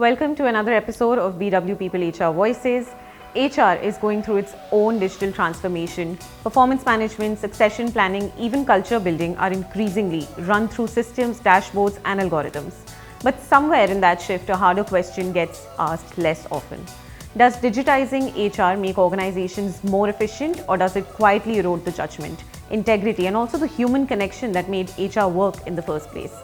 Welcome to another episode of BW People HR Voices. HR is going through its own digital transformation. Performance management, succession planning, even culture building are increasingly run through systems, dashboards, and algorithms. But somewhere in that shift, a harder question gets asked less often. Does digitizing HR make organizations more efficient, or does it quietly erode the judgment, integrity, and also the human connection that made HR work in the first place?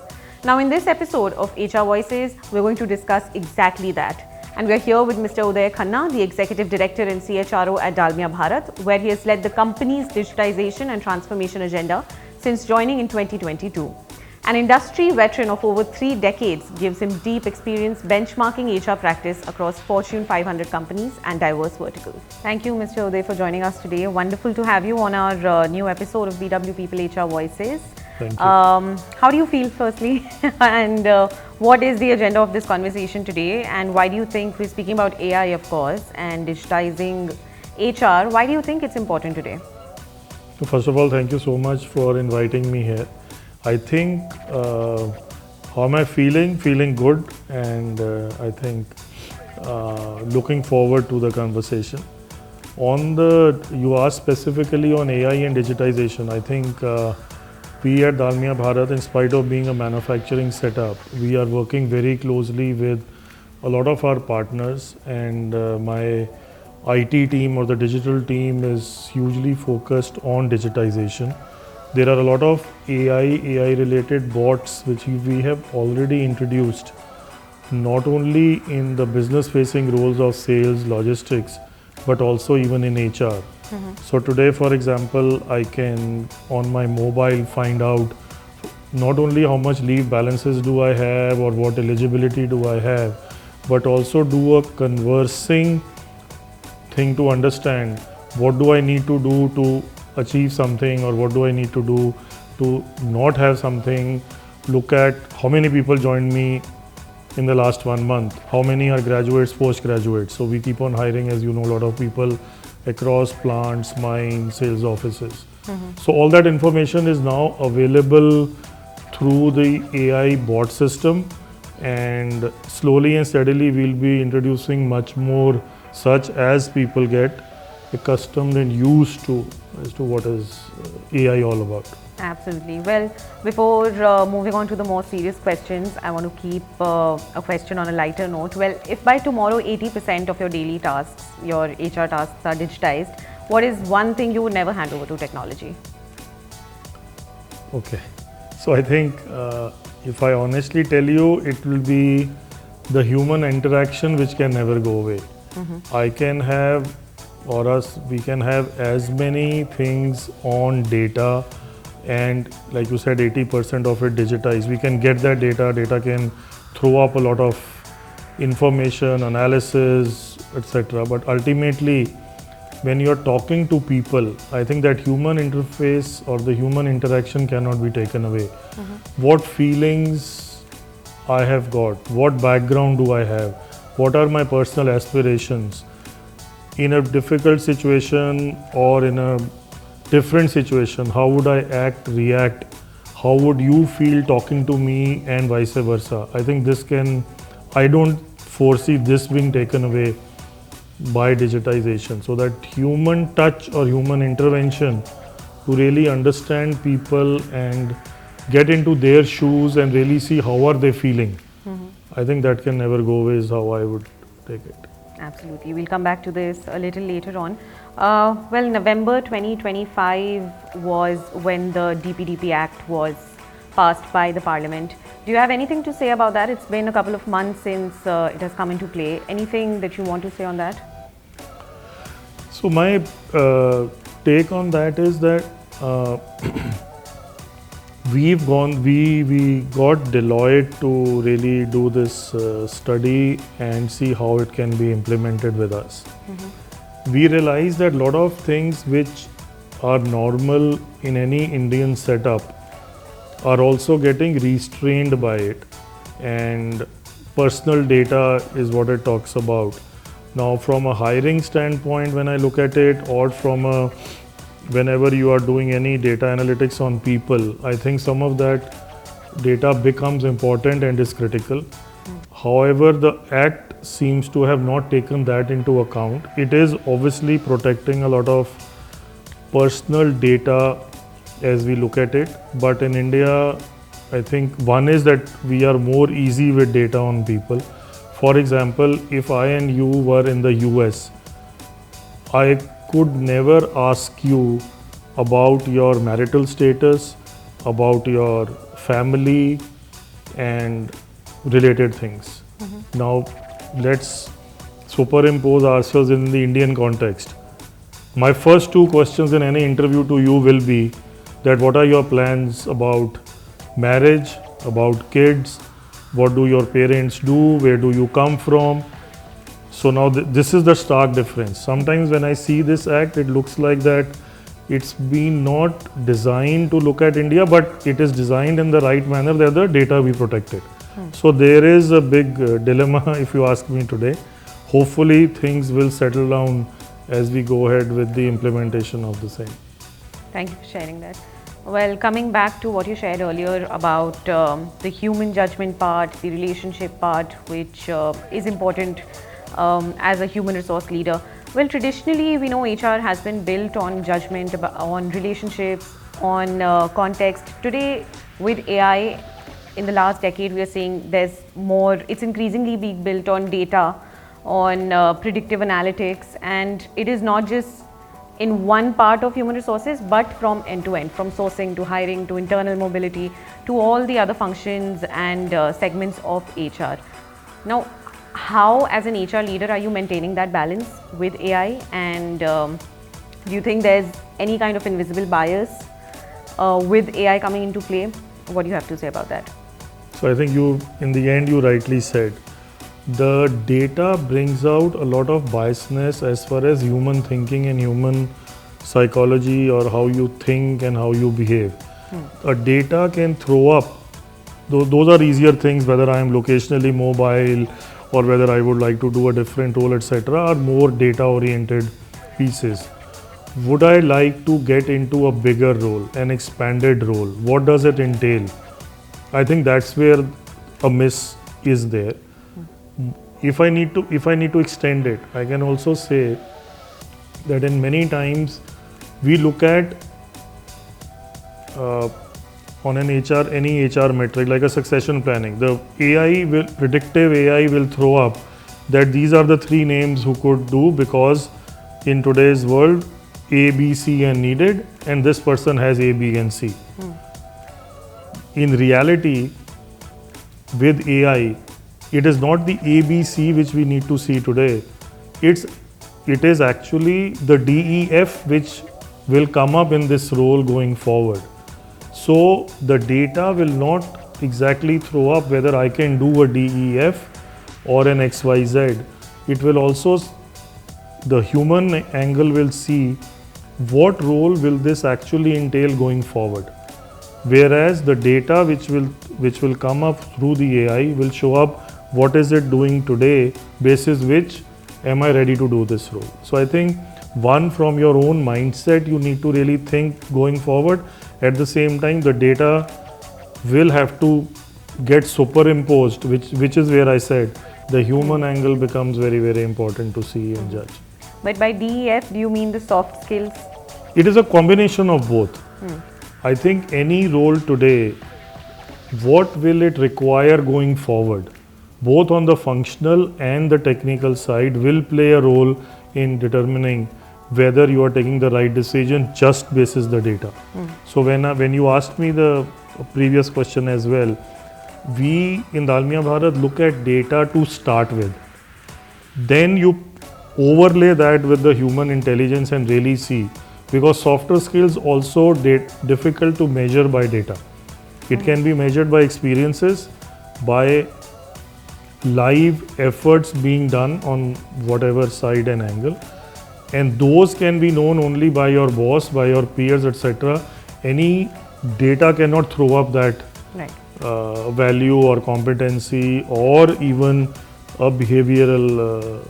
Now, in this episode of HR Voices, we're going to discuss exactly that. And we're here with Mr. Udaiy Khanna, the Executive Director and CHRO at Dalmia Bharat, where he has led the company's digitization and transformation agenda since joining in 2022. An industry veteran of over 3 decades gives him deep experience benchmarking HR practice across Fortune 500 companies and diverse verticals. Thank you, Mr. Udaiy, for joining us today. Wonderful to have you on our new episode of BW People HR Voices. Thank you. How do you feel, firstly? And what is the agenda of this conversation today? And why do you think, we're speaking about AI, of course, and digitizing HR, why do you think it's important today? So first of all, thank you so much for inviting me here. I think, how am I feeling? Feeling good, and I think looking forward to the conversation. You asked specifically on AI and digitization. I think we at Dalmia Bharat, in spite of being a manufacturing setup, we are working very closely with a lot of our partners, and my IT team or the digital team is hugely focused on digitization. There are a lot of AI related bots which we have already introduced, not only in the business facing roles of sales, logistics, but also even in HR. So today, for example, I can on my mobile find out not only how much leave balances do I have or what eligibility do I have, but also do a conversing thing to understand what do I need to do to achieve something, or what do I need to do to not have something. Look at how many people joined me in the last 1 month, how many are graduates, postgraduates. So we keep on hiring, as you know, a lot of people across plants, mines, sales offices. So all that information is now available through the AI bot system, and slowly and steadily we'll be introducing much more such as people get accustomed and used to as to what is AI all about. Absolutely. Well, before moving on to the more serious questions, I want to keep a question on a lighter note. Well, if by tomorrow 80% of your daily tasks, your HR tasks are digitized, what is one thing you would never hand over to technology? Okay. So I think if I honestly tell you, it will be the human interaction which can never go away. I can have, we can have as many things on data, and like you said, 80% of it digitized. We can get that data can throw up a lot of information, analysis, etc. But ultimately, when you're talking to people, I think that human interface or the human interaction cannot be taken away. What feelings I have got, what background do I have, what are my personal aspirations in a difficult situation or in a different situation, how would I act, react, how would you feel talking to me, and vice versa. I think I don't foresee this being taken away by digitization. So that human touch or human intervention to really understand people and get into their shoes and really see how are they feeling. I think that can never go away is how I would take it. Absolutely. We'll come back to this a little later on. Well, November 2025 was when the DPDP Act was passed by the Parliament. Do you have anything to say about that? It's been a couple of months since it has come into play. Anything that you want to say on that? So my take on that is that we got Deloitte to really do this study and see how it can be implemented with us. We realized that a lot of things which are normal in any Indian setup are also getting restrained by it, and personal data is what it talks about. Now, from a hiring standpoint, when I look at it, or whenever you are doing any data analytics on people, I think some of that data becomes important and is critical. However, the Act seems to have not taken that into account. It is obviously protecting a lot of personal data as we look at it, but in India, I think one is that we are more easy with data on people. For example, if I and you were in the US, I could never ask you about your marital status, about your family, and related things. Now, let's superimpose ourselves in the Indian context. My first two questions in any interview to you will be that what are your plans about marriage, about kids, what do your parents do, where do you come from? So now this is the stark difference. Sometimes when I see this act, it looks like that it's been not designed to look at India, but it is designed in the right manner that the data be protected. So there is a big dilemma if you ask me today. Hopefully things will settle down as we go ahead with the implementation of the same. Thank you for sharing that. Well, coming back to what you shared earlier about the human judgment part, the relationship part, which is important as a human resource leader. Well, traditionally, we know HR has been built on judgment, on relationships, on context. Today, with AI, in the last decade, we are seeing there's more, it's increasingly being built on data, on predictive analytics, and it is not just in one part of human resources, but from end to end, from sourcing to hiring to internal mobility to all the other functions and segments of HR. Now, how as an HR leader are you maintaining that balance with AI, and do you think there's any kind of invisible bias with AI coming into play? What do you have to say about that? So I think in the end, you rightly said, the data brings out a lot of biasness as far as human thinking and human psychology, or how you think and how you behave. A data can throw up, those are easier things, whether I am locationally mobile or whether I would like to do a different role, etc., are more data oriented pieces. Would I like to get into a bigger role, an expanded role? What does it entail? I think that's where a miss is there. If I need to extend it, I can also say that in many times we look at on an HR, any HR metric like a succession planning, the predictive AI will throw up that these are the three names who could do, because in today's world A, B, C and needed, and this person has A, B and C. In reality, with AI, it is not the ABC which we need to see today. It is actually the DEF which will come up in this role going forward. So the data will not exactly throw up whether I can do a DEF or an XYZ. It will also, the human angle will see what role will this actually entail going forward. Whereas the data which will come up through the AI will show up what is it doing today, basis which am I ready to do this role. So I think one, from your own mindset, you need to really think going forward. At the same time, the data will have to get superimposed, which is where I said the human angle becomes very, very important to see and judge. But by DEF, do you mean the soft skills? It is a combination of both. I think any role today, what will it require going forward, both on the functional and the technical side, will play a role in determining whether you are taking the right decision just basis the data. So when you asked me the previous question as well, we in Dalmia Bharat look at data to start with. Then you overlay that with the human intelligence and really see, because softer skills also difficult to measure by data. It can be measured by experiences, by live efforts being done on whatever side and angle, and those can be known only by your boss, by your peers, etc. Any data cannot throw up that value or competency or even a behavioral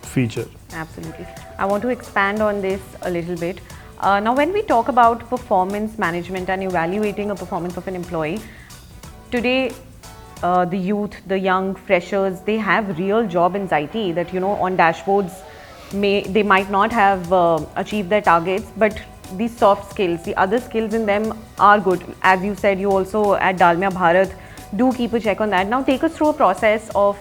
feature. Absolutely. I want to expand on this a little bit. Now, when we talk about performance management and evaluating a performance of an employee, today the youth, the young freshers, they have real job anxiety that, on dashboards, they might not have achieved their targets, but these soft skills, the other skills in them are good. As you said, you also at Dalmia Bharat do keep a check on that. Now take us through a process of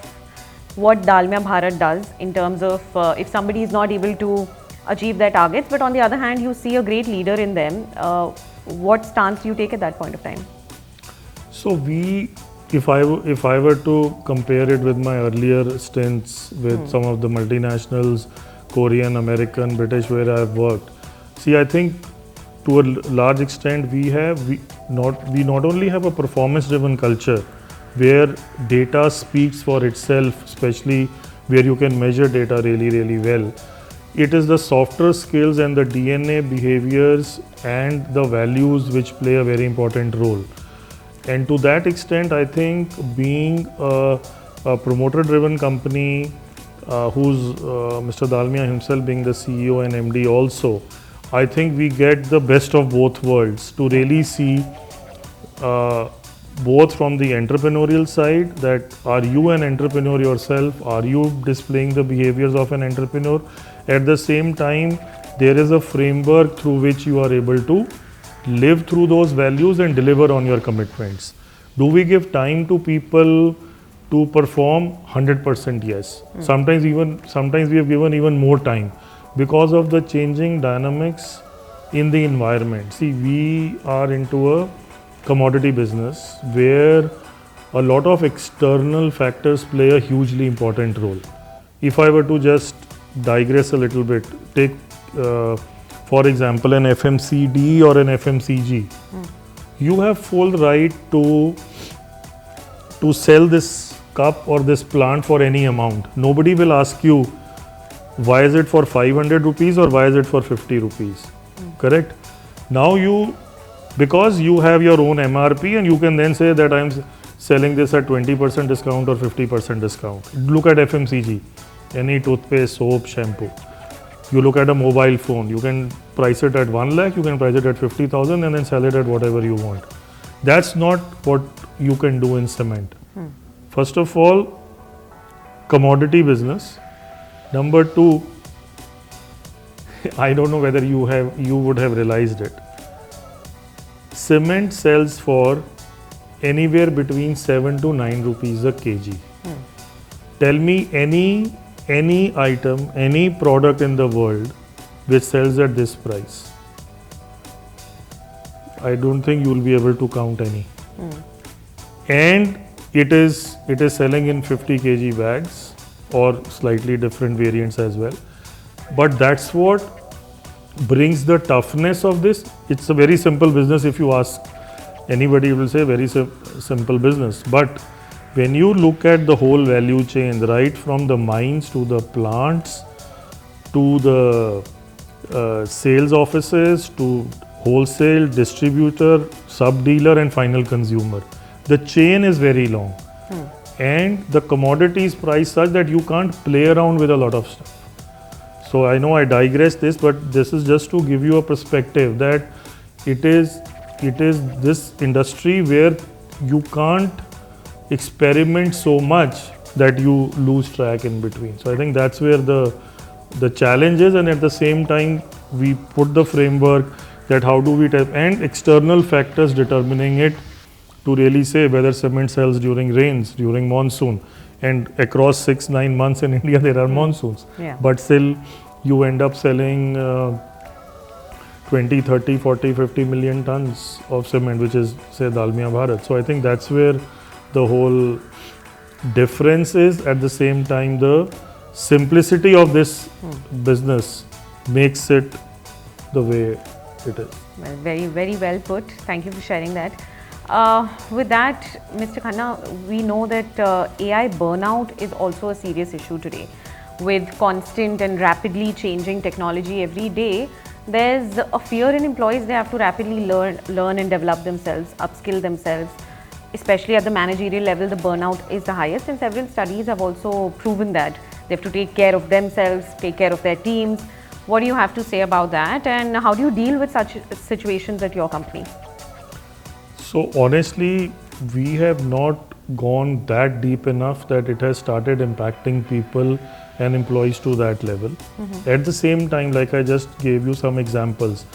what Dalmia Bharat does in terms of if somebody is not able to achieve their targets, but on the other hand, you see a great leader in them. What stance do you take at that point of time? So if I were to compare it with my earlier stints with some of the multinationals, Korean, American, British, where I've worked, see, I think to a large extent we not only have a performance-driven culture where data speaks for itself, especially where you can measure data really, really well. It is the softer skills and the DNA behaviors and the values which play a very important role. And to that extent, I think being a promoter-driven company, who's Mr. Dalmia himself being the CEO and MD also, I think we get the best of both worlds to really see both from the entrepreneurial side, that are you an entrepreneur yourself, are you displaying the behaviors of an entrepreneur, at the same time there is a framework through which you are able to live through those values and deliver on your commitments. Do we give time to people to perform? 100% yes. Sometimes we have given even more time because of the changing dynamics in the environment. See, we are into a commodity business where a lot of external factors play a hugely important role. If I were to just digress a little bit, take for example an FMCD or an FMCG, you have full right to sell this cup or this plant for any amount. Nobody will ask you why is it for 500 rupees or why is it for 50 rupees. Correct? Now because you have your own MRP and you can then say that I'm selling this at 20% discount or 50% discount. Look at FMCG, any toothpaste, soap, shampoo. You look at a mobile phone, you can price it at 1 lakh, you can price it at 50,000 and then sell it at whatever you want. That's not what you can do in cement. First of all, commodity business. Number two, I don't know whether you would have realized it. Cement sells for anywhere between 7 to 9 rupees a kg. Tell me any item, any product in the world which sells at this price. I don't think you will be able to count any. And it is selling in 50 kg bags or slightly different variants as well. But that's what brings the toughness of this. It's a very simple business. If you ask anybody, will say very simple business. But when you look at the whole value chain, right from the mines to the plants to the sales offices to wholesale, distributor, sub-dealer and final consumer, the chain is very long. And the commodity is priced such that you can't play around with a lot of stuff. So I know I digress this, but this is just to give you a perspective that it is this industry where you can't experiment so much that you lose track in between. So I think that's where the challenge is, and at the same time we put the framework that how do we and external factors determining it to really say whether cement sells during rains, during monsoon, and across 6-9 months in India there are monsoons. But still you end up selling 20, 30, 40, 50 million tons of cement, which is say Dalmia Bharat. So I think that's where the whole difference is. At the same time, the simplicity of this business makes it the way it is. Well, very, very well put. Thank you for sharing that. With that, Mr. Khanna, we know that AI burnout is also a serious issue today. With constant and rapidly changing technology every day, there's a fear in employees. They have to rapidly learn and develop themselves, upskill themselves. Especially at the managerial level, the burnout is the highest, and several studies have also proven that. They have to take care of themselves, take care of their teams. What do you have to say about that, and how do you deal with such situations at your company? So honestly, we have not gone that deep enough that it has started impacting people and employees to that level. At the same time, like I just gave you some examples,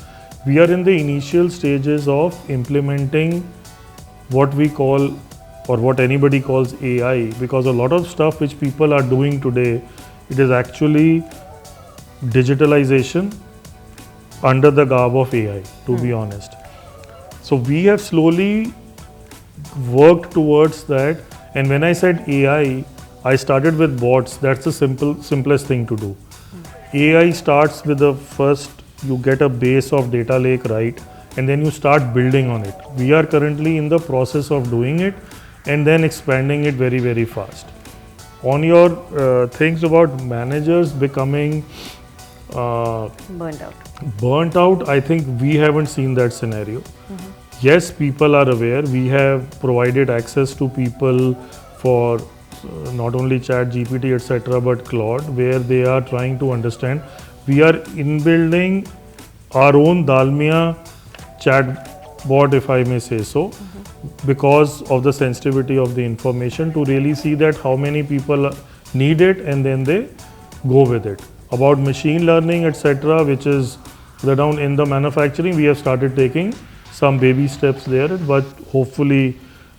we are in the initial stages of implementing what we call, or what anybody calls, AI, because a lot of stuff which people are doing today, it is actually digitalization under the garb of AI, to be honest. So we have slowly worked towards that. And when I said AI, I started with bots. That's the simplest thing to do. AI starts with the first, you get a base of data lake, right? And then you start building on it. We are currently in the process of doing it and then expanding it very, very fast. On your things about managers becoming burnt out, I think we haven't seen that scenario. Yes, people are aware. We have provided access to people for not only Chat GPT, etc., but Claude, where they are trying to understand. We are inbuilding our own Dalmia chat bot, if I may say so, because of the sensitivity of the information, to really see that how many people need it and then they go with it. About machine learning, etc., which is around in the manufacturing, we have started taking some baby steps there, but hopefully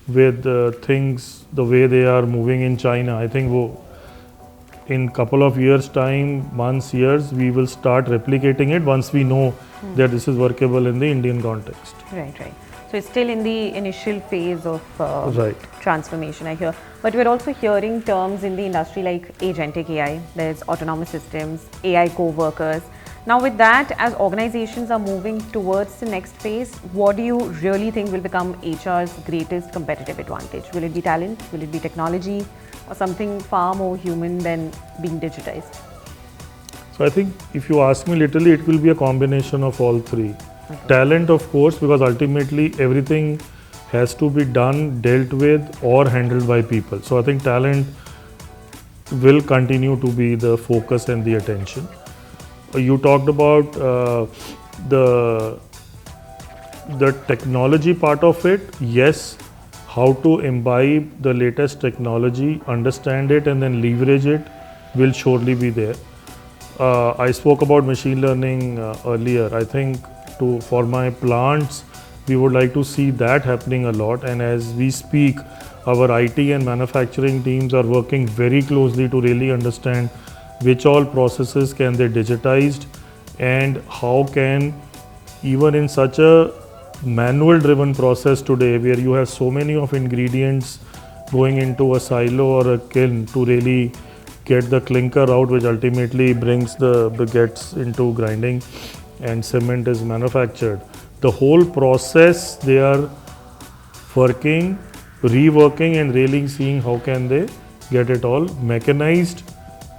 with things the way they are moving in China, I think in couple of years time, months, years, we will start replicating it once we know that this is workable in the Indian context. Right. So it's still in the initial phase of right. transformation, I hear. But we're also hearing terms in the industry like agentic AI, there's autonomous systems, AI coworkers. Now with that, as organizations are moving towards the next phase, what do you really think will become HR's greatest competitive advantage? Will it be talent? Will it be technology? Or something far more human than being digitized? So I think if you ask me literally, it will be a combination of all three. Okay. Talent, of course, because ultimately everything has to be done, dealt with, or handled by people. So I think talent will continue to be the focus and the attention. You talked about the technology part of it. Yes, how to imbibe the latest technology, understand it, and then leverage it will surely be there. I spoke about machine learning earlier. I think for my plants, we would like to see that happening a lot. And as we speak, our IT and manufacturing teams are working very closely to really understand which all processes can they digitized, and how can, even in such a manual driven process today where you have so many of ingredients going into a silo or a kiln to really get the clinker out, which ultimately brings the briquettes into grinding and cement is manufactured. The whole process they are working, reworking, and really seeing how can they get it all mechanized,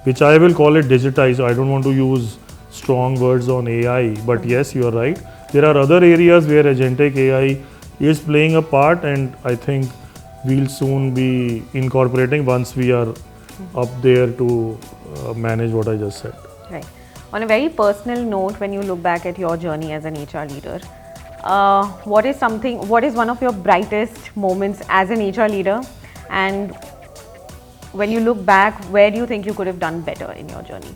which I will call it digitized. I don't want to use strong words on AI, but yes, you are right. There are other areas where agentic AI is playing a part, and I think we'll soon be incorporating once we are up there to manage what I just said. Right. On a very personal note, when you look back at your journey as an HR leader, what is one of your brightest moments as an HR leader? And when you look back, where do you think you could have done better in your journey?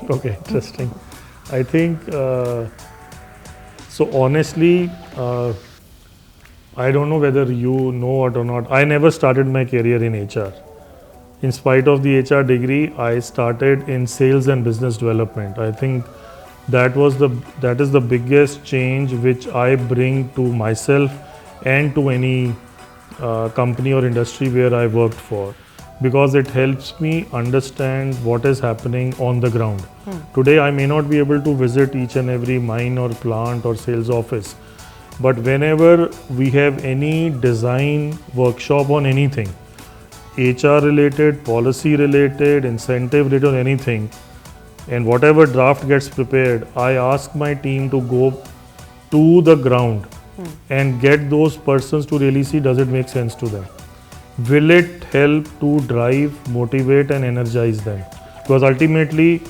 Okay, interesting. I think, so honestly, I don't know whether you know it or not. I never started my career in HR. In spite of the HR degree, I started in sales and business development. I think that is the biggest change which I bring to myself and to any company or industry where I worked for, because it helps me understand what is happening on the ground. Today I may not be able to visit each and every mine or plant or sales office, but whenever we have any design workshop on anything, HR related, policy related, incentive related, anything, and whatever draft gets prepared, I ask my team to go to the ground and get those persons to really see, does it make sense to them? Will it help to drive, motivate, and energize them? Because ultimately,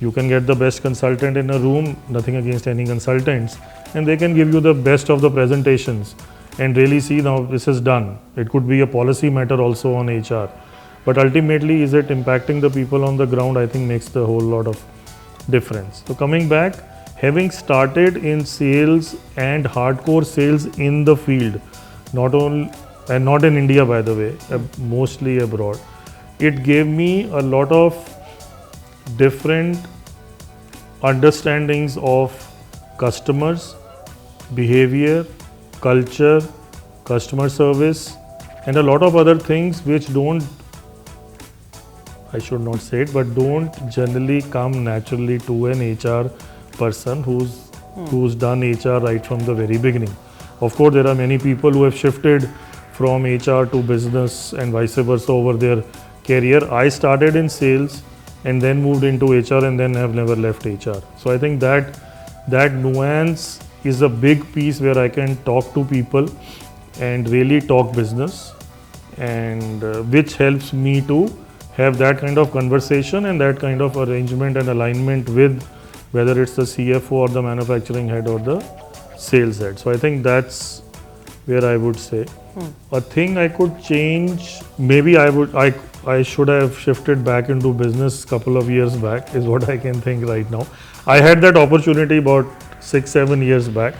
you can get the best consultant in a room, nothing against any consultants, and they can give you the best of the presentations. and really see now this is done. It could be a policy matter also on HR. But ultimately, is it impacting the people on the ground? I think makes the whole lot of difference. So coming back, having started in sales and hardcore sales in the field, not only and not in India by the way, mostly abroad, it gave me a lot of different understandings of customers, behavior, culture, customer service, and a lot of other things which don't, I should not say it, but don't generally come naturally to an HR person who's done HR right from the very beginning. Of course, there are many people who have shifted from HR to business and vice versa over their career. I started in sales and then moved into HR and then have never left HR. So I think that nuance is a big piece where I can talk to people and really talk business, and which helps me to have that kind of conversation and that kind of arrangement and alignment with whether it's the CFO or the manufacturing head or the sales head. So I think that's where I would say a thing I could change. Maybe I should have shifted back into business couple of years back is what I can think right now. I had that opportunity about 6-7 years back,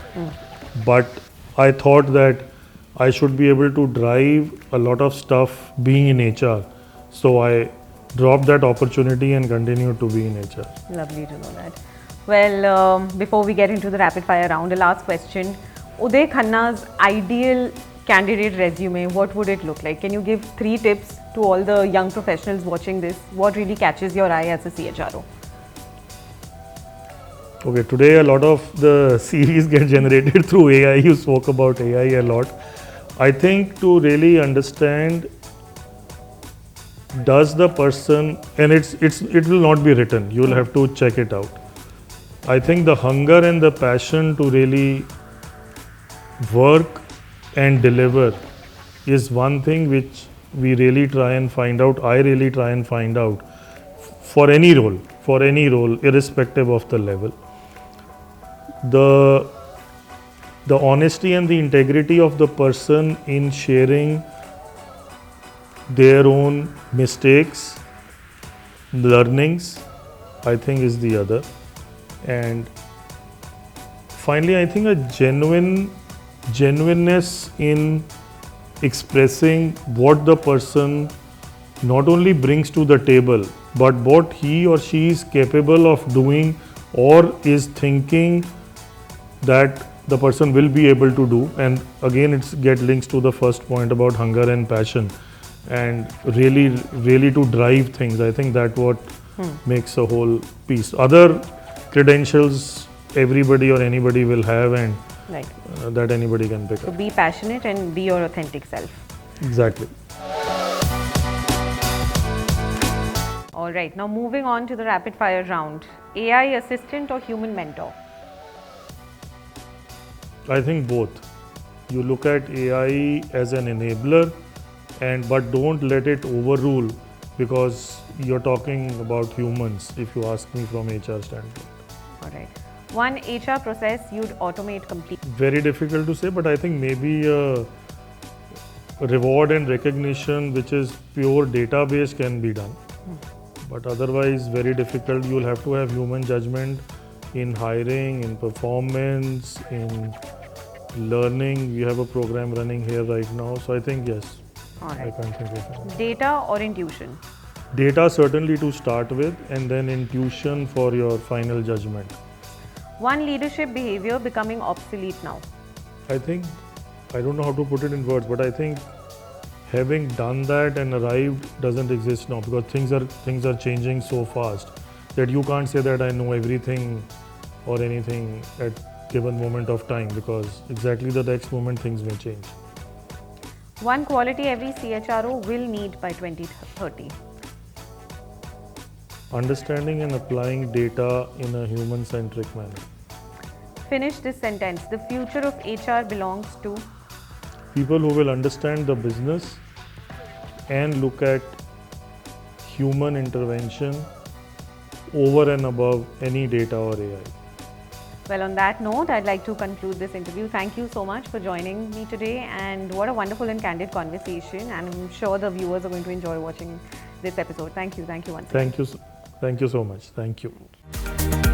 but I thought that I should be able to drive a lot of stuff being in HR. So I dropped that opportunity and continued to be in HR. Lovely to know that. Well, before we get into the rapid fire round, a last question. Udaiy Khanna's ideal candidate resume, what would it look like? Can you give 3 tips to all the young professionals watching this? What really catches your eye as a CHRO? Okay, today a lot of the CVs get generated through AI. You spoke about AI a lot. I think to really understand, does the person, and it will not be written, you will have to check it out. I think the hunger and the passion to really work and deliver is one thing which we really try and find out. I really try and find out for any role, irrespective of the level. The honesty and the integrity of the person in sharing their own mistakes, learnings, I think is the other. And finally, I think a genuineness in expressing what the person not only brings to the table, but what he or she is capable of doing or is thinking that the person will be able to do. And again, it's get links to the first point about hunger and passion, and really to drive things. I think that what makes a whole piece. Other credentials everybody or anybody will have, and Right. That anybody can pick So up. be passionate and be your authentic self. Exactly. All right, now moving on to the rapid fire round. AI assistant or human mentor? I think both. You look at AI as an enabler, but don't let it overrule, because you're talking about humans, if you ask me from HR standpoint. All right. One HR process you'd automate completely. Very difficult to say, but I think maybe reward and recognition, which is pure database, can be done. But otherwise, very difficult. You'll have to have human judgment in hiring, in performance, in learning. We have a program running here right now. So I think yes. All I right. can't think of it. Data or intuition? Data certainly to start with, and then intuition for your final judgment. One leadership behavior becoming obsolete now. I think, I don't know how to put it in words, but I think having done that and arrived doesn't exist now, because things are changing so fast that you can't say that I know everything or anything at given moment of time, because exactly the next moment things may change. One quality every CHRO will need by 2030. Understanding and applying data in a human-centric manner. Finish this sentence. The future of HR belongs to People who will understand the business and look at human intervention over and above any data or AI. Well, on that note, I'd like to conclude this interview. Thank you so much for joining me today, and what a wonderful and candid conversation. And I'm sure the viewers are going to enjoy watching this episode. Thank you once again. Thank you so much. Thank you.